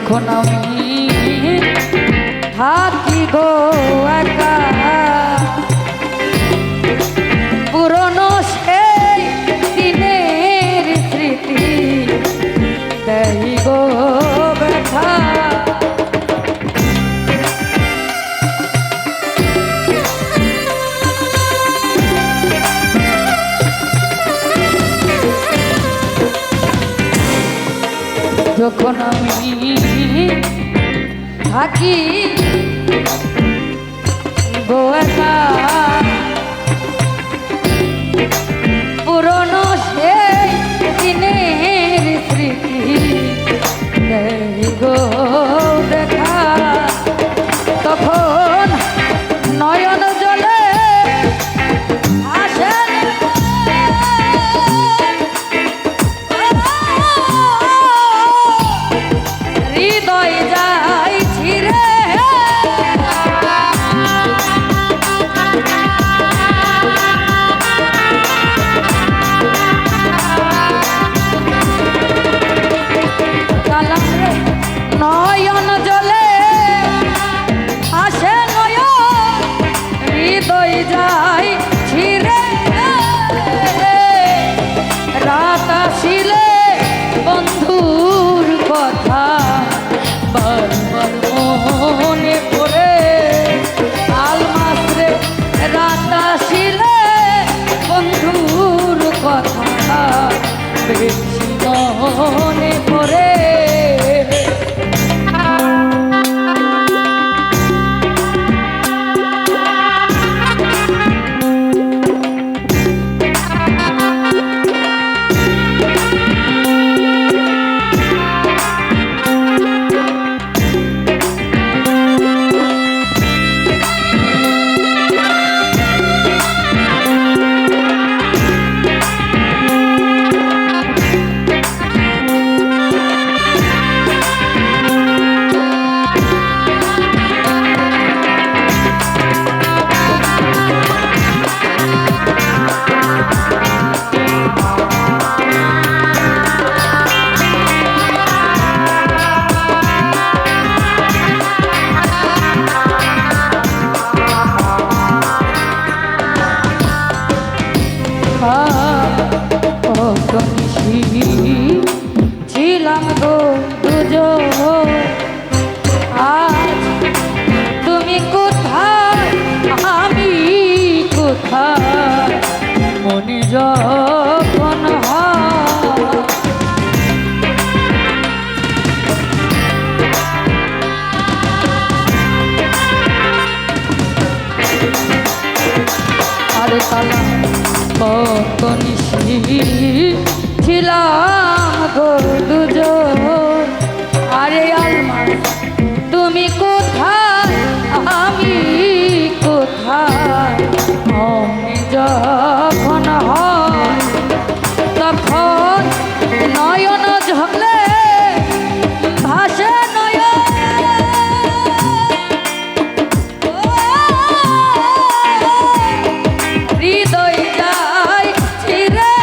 যখন আমি থাকি গো একা পুরনো সেই দিনের স্মৃতি দেই গো ব্যথা যখন আমি থাকি গো একা পুরনো সেই দিনের স্মৃতি দেই গো দেখা তখন নয়ন জলে আসেন হৃদয় যায় ছিঁড়ে নয়ন জলে আসে নয়ন হৃদয় যায় ছিঁড়ে রাত আসিলে বন্ধুর কথা বারবার মনে পড়ে আলমাসরে রাত আসিলে বন্ধুর কথা বেশি মনে পড়ে ছিলাম গো দুজন আজ তুমি কোথায় আমি কোথায় মনে যখন আর তালা কত নিশি ছিলাম গো দুজন আরে আলমার তুমি কোথায় আমি কোথায় মনে যখন হয় তখন নয়ন ঝলে ভাসে হৃদয় যায় ছিঁড়ে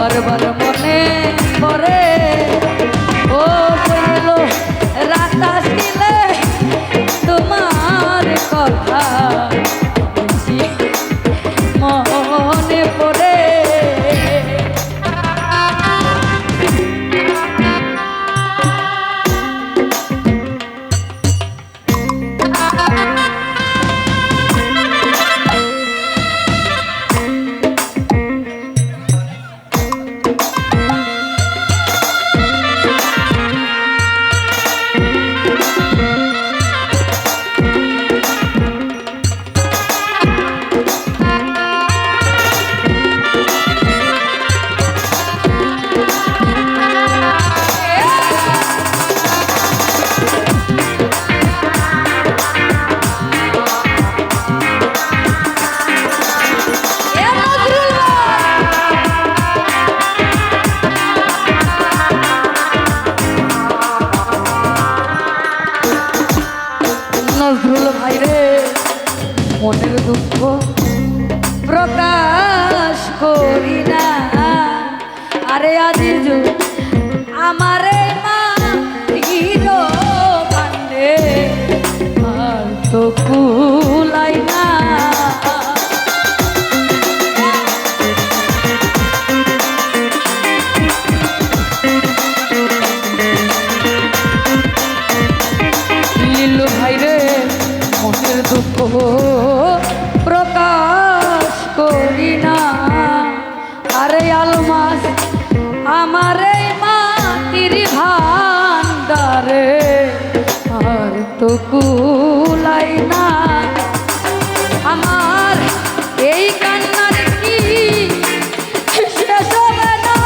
বারবার মনে পড়ে ও বলল রাত আসিলে তোমার কথা বেশি মনে পড়ে। নজরুল ভাই রে মনের দুঃখ প্রকাশ করি না আরে আজিজ আমারে মা হিরো পান্ডে আর তো কুলাই না নীলু ভাই রে মনের দুঃখ প্রকাশ করি না আরে আলমাস আমারে মাটির ভান্ডারে আর তো কুলাই না আমার এই কান্নার কি শেষ হবে না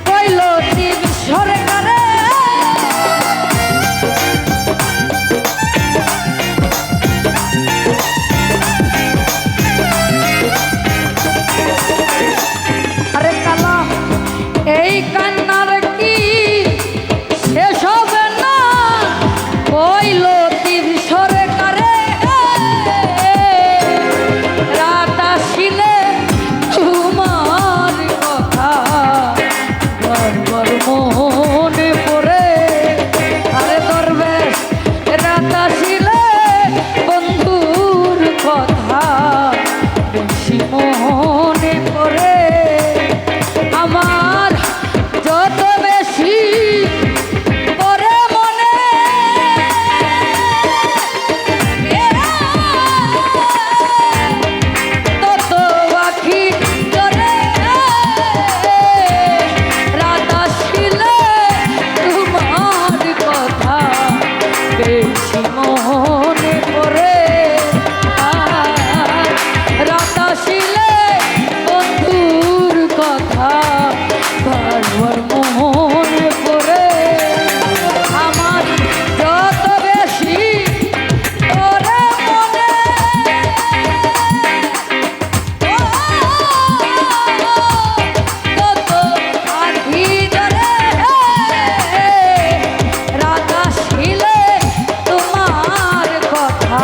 কইল টিপ সরকারে আরে কালাম এই কান্নার কি শেষ হবে না কইল টিপ সরকারে রাত আসিলে তোমার কথা বারবার মনে পড়ে আরে দরবেশ রাত আসিলে বন্ধুর কথা বেশি মনে পড়ে আমার যত বেশি পড়ে মনে তত আখি জলে রাত আসিলে তোমার কথা বেশি মনে পড়ে রাত আসিলে বন্ধুর কথা বারবার মনে পড়ে আমার যত বেশি পড়ে মনে তত আখি জলে রাত আসিলে তোমার কথা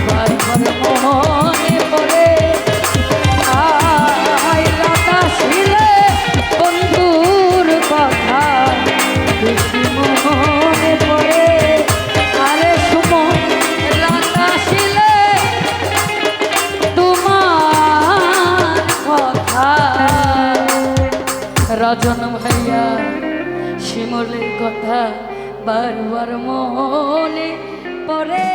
বারবার মনে পড়ে আই রাত আসিলে বন্ধুর কথা বেশি মনে পড়ে আরে সুমন রাত আসিলে তোমার কথা রাজন ভাইয়া শিমলের কথা বারবার মনে পড়ে।